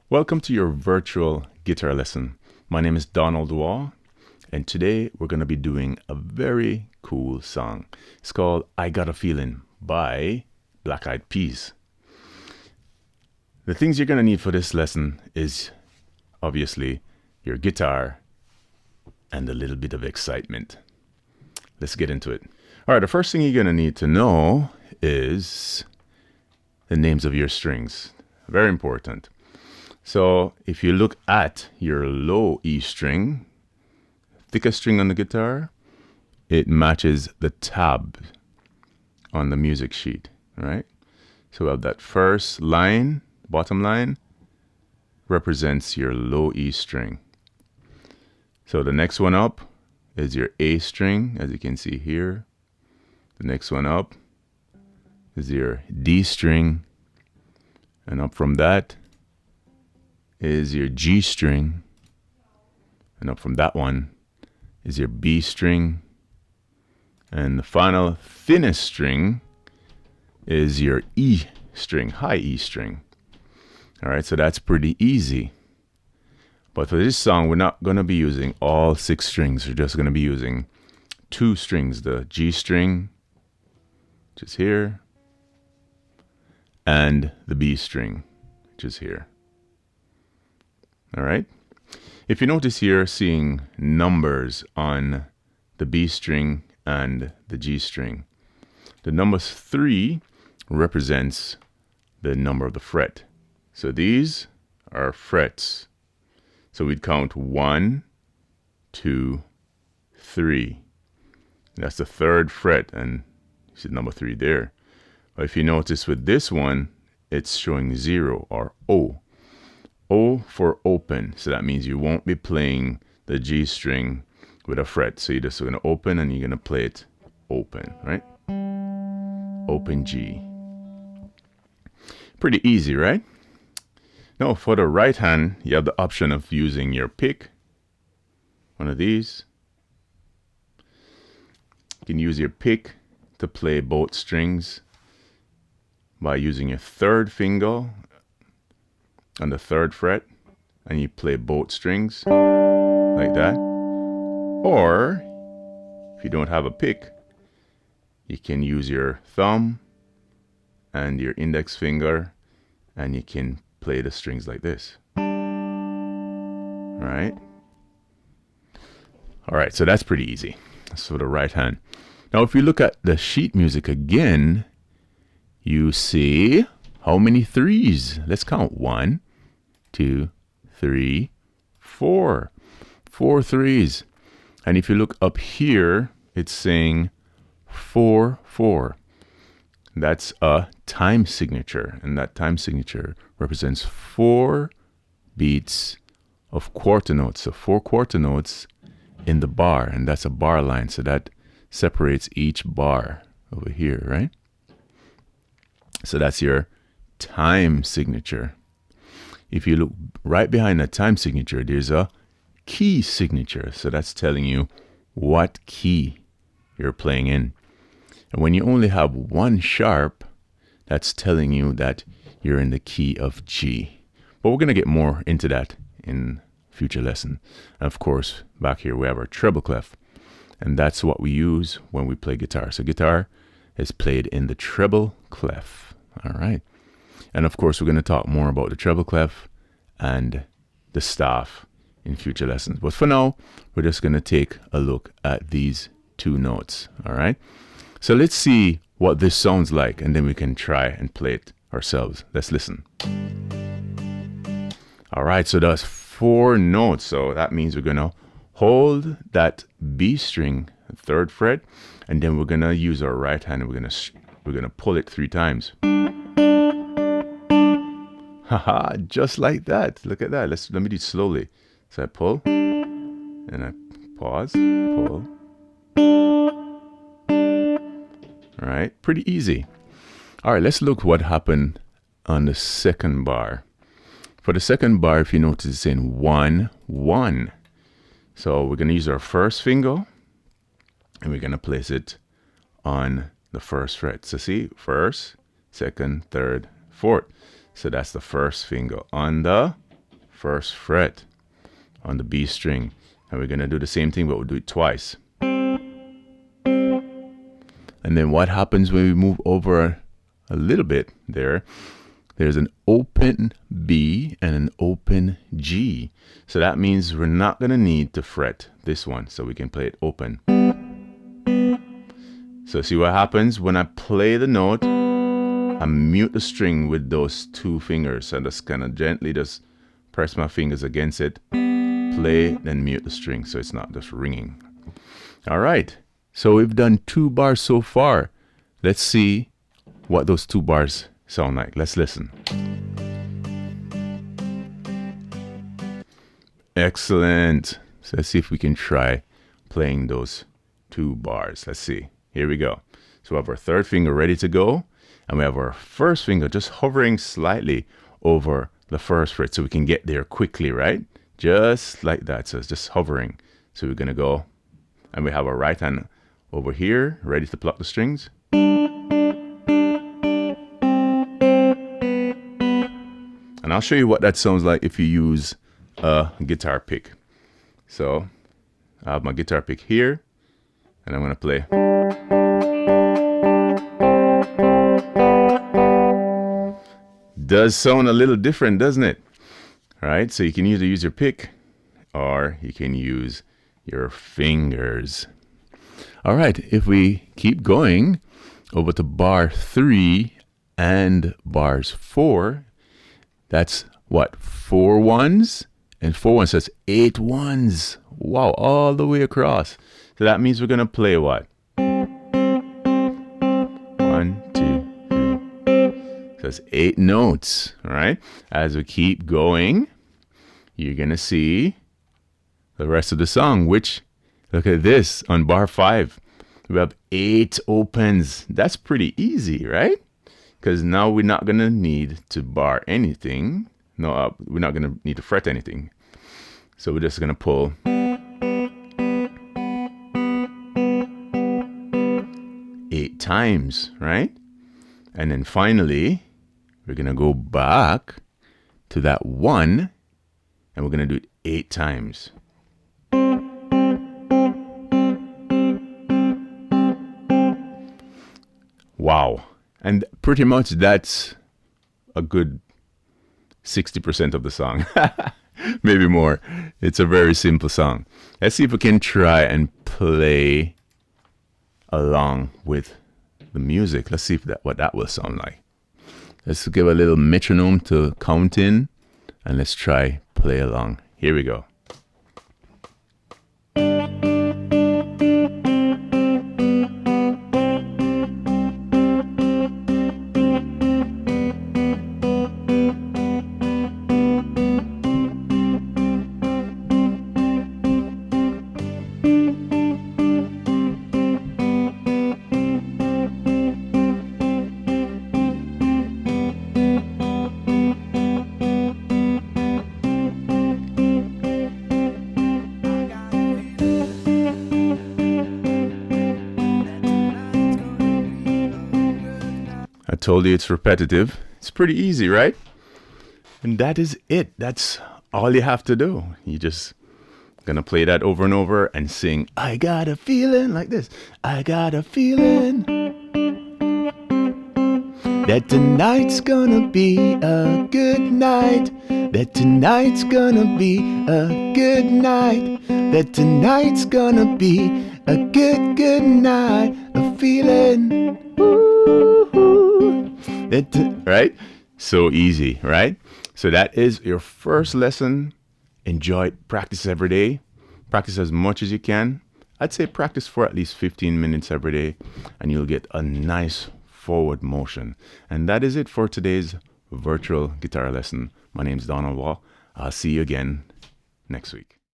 Welcome to your virtual guitar lesson. My name is Donald Waugh, and today we're going to be doing a very cool song. It's called I Got a Feeling by Black Eyed Peas. The things you're going to need for this lesson is obviously your guitar and a little bit of excitement. Let's get into it. All right, the first thing you're going to need to know is the names of your strings. Very important. So if you look at your low E string, thickest string on the guitar, it matches the tab on the music sheet, right? So we have that first line, bottom line, represents your low E string. So the next one up is your A string, as you can see here. The next one up is your D string, and up from that is your G string, and up from that one is your B string, and the final thinnest string is your E string, high E string. All right, so that's pretty easy. But for this song, we're not going to be using all 6 strings. We're just going to be using 2 strings, the G string, which is here, and the B string, which is here. All right. If you notice here, seeing numbers on the B string and the G string, the number 3 represents the number of the fret. So these are frets. So we'd count 1, 2, 3. That's the 3rd fret, and you see number 3 there. But if you notice with this one, it's showing 0 or O. O for open, so that means you won't be playing the G string with a fret. So you're just going to open and you're going to play it open, right? Open G. Pretty easy, right? Now for the right hand, you have the option of using your pick, one of these. You can use your pick to play both strings by using your 3rd finger on the 3rd fret, and you play both strings like that. Or if you don't have a pick, you can use your thumb and your index finger, and you can play the strings like this. All right, so that's pretty easy. That's for the right hand. Now if you look at the sheet music again, you see how many 3s? Let's count. 1, 2, 3, 4. 4 3s. And if you look up here, it's saying 4 4. That's a time signature, and that time signature represents 4 beats of quarter notes. So 4 quarter notes in the bar, and that's a bar line. So that separates each bar over here, right? So that's your time signature. If you look right behind that time signature, there's a key signature. So that's telling you what key you're playing in. And when you only have 1 sharp, that's telling you that you're in the key of G. But we're going to get more into that in future lesson. And of course, back here we have our treble clef. And that's what we use when we play guitar. So guitar is played in the treble clef. All right. And of course, we're going to talk more about the treble clef and the staff in future lessons. But for now, we're just going to take a look at these 2 notes. All right. So let's see what this sounds like, and then we can try and play it ourselves. Let's listen. All right. So that's 4 notes. So that means we're going to hold that B string, 3rd fret, and then we're going to use our right hand and we're going to pull it 3 times. Haha, just like that. Look at that. Let me do it slowly. So I pull, and I pause, pull. All right, pretty easy. All right, let's look what happened on the 2nd bar. For the 2nd bar, if you notice, it's saying 1 1. So we're going to use our 1st finger, and we're going to place it on the 1st fret. So see, 1st, 2nd, 3rd, 4th. So that's the 1st finger on the first fret on the B string. And we're going to do the same thing, but we'll do it twice. And then what happens when we move over a little bit there? There's an open B and an open G. So that means we're not going to need to fret this one. So we can play it open. So see what happens when I play the note, I mute the string with those two fingers. So I just kind of gently just press my fingers against it, play, then mute the string so it's not just ringing. All right. So we've done 2 bars so far. Let's see what those 2 bars sound like. Let's listen. Excellent. So let's see if we can try playing those 2 bars. Let's see. Here we go. So we have our third finger ready to go. And we have our first finger just hovering slightly over the first fret so we can get there quickly, right? Just like that. So it's just hovering. So we're going to go. And we have our right hand over here, ready to pluck the strings. And I'll show you what that sounds like if you use a guitar pick. So I have my guitar pick here, and I'm going to play. Does sound a little different, doesn't it? All right, so you can either use your pick or you can use your fingers. All right, if we keep going over to bar 3 and bars 4, that's what? 4 ones and 4 ones. So that's 8 ones. Wow, all the way across. So that means we're going to play what? 1, 2, 3. So that's 8 notes. All right. As we keep going, you're going to see the rest of the song, which, look at this, on bar 5, we have 8 opens. That's pretty easy, right? Because now we're not going to need to bar anything. No, we're not going to need to fret anything. So we're just going to pull 8 times, right? And then finally, we're going to go back to that 1, and we're going to do it 8 times. Wow. And pretty much that's a good 60% of the song. Maybe more. It's a very simple song. Let's see if we can try and play along with the music. Let's see if what that will sound like. Let's give a little metronome to count in, and let's try play along. Here we go. I told you it's repetitive. It's pretty easy, right? And that is it. That's all you have to do. You just gonna play that over and over and sing, I got a feeling, like this. I got a feeling that tonight's gonna be a good night. That tonight's gonna be a good night. That tonight's gonna be a good night. A feeling. Right? So easy, right? So that is your first lesson. Enjoy it. Practice every day. Practice as much as you can. I'd say practice for at least 15 minutes every day, and you'll get a nice forward motion. And that is it for today's virtual guitar lesson. My name's Donald Wall. I'll see you again next week.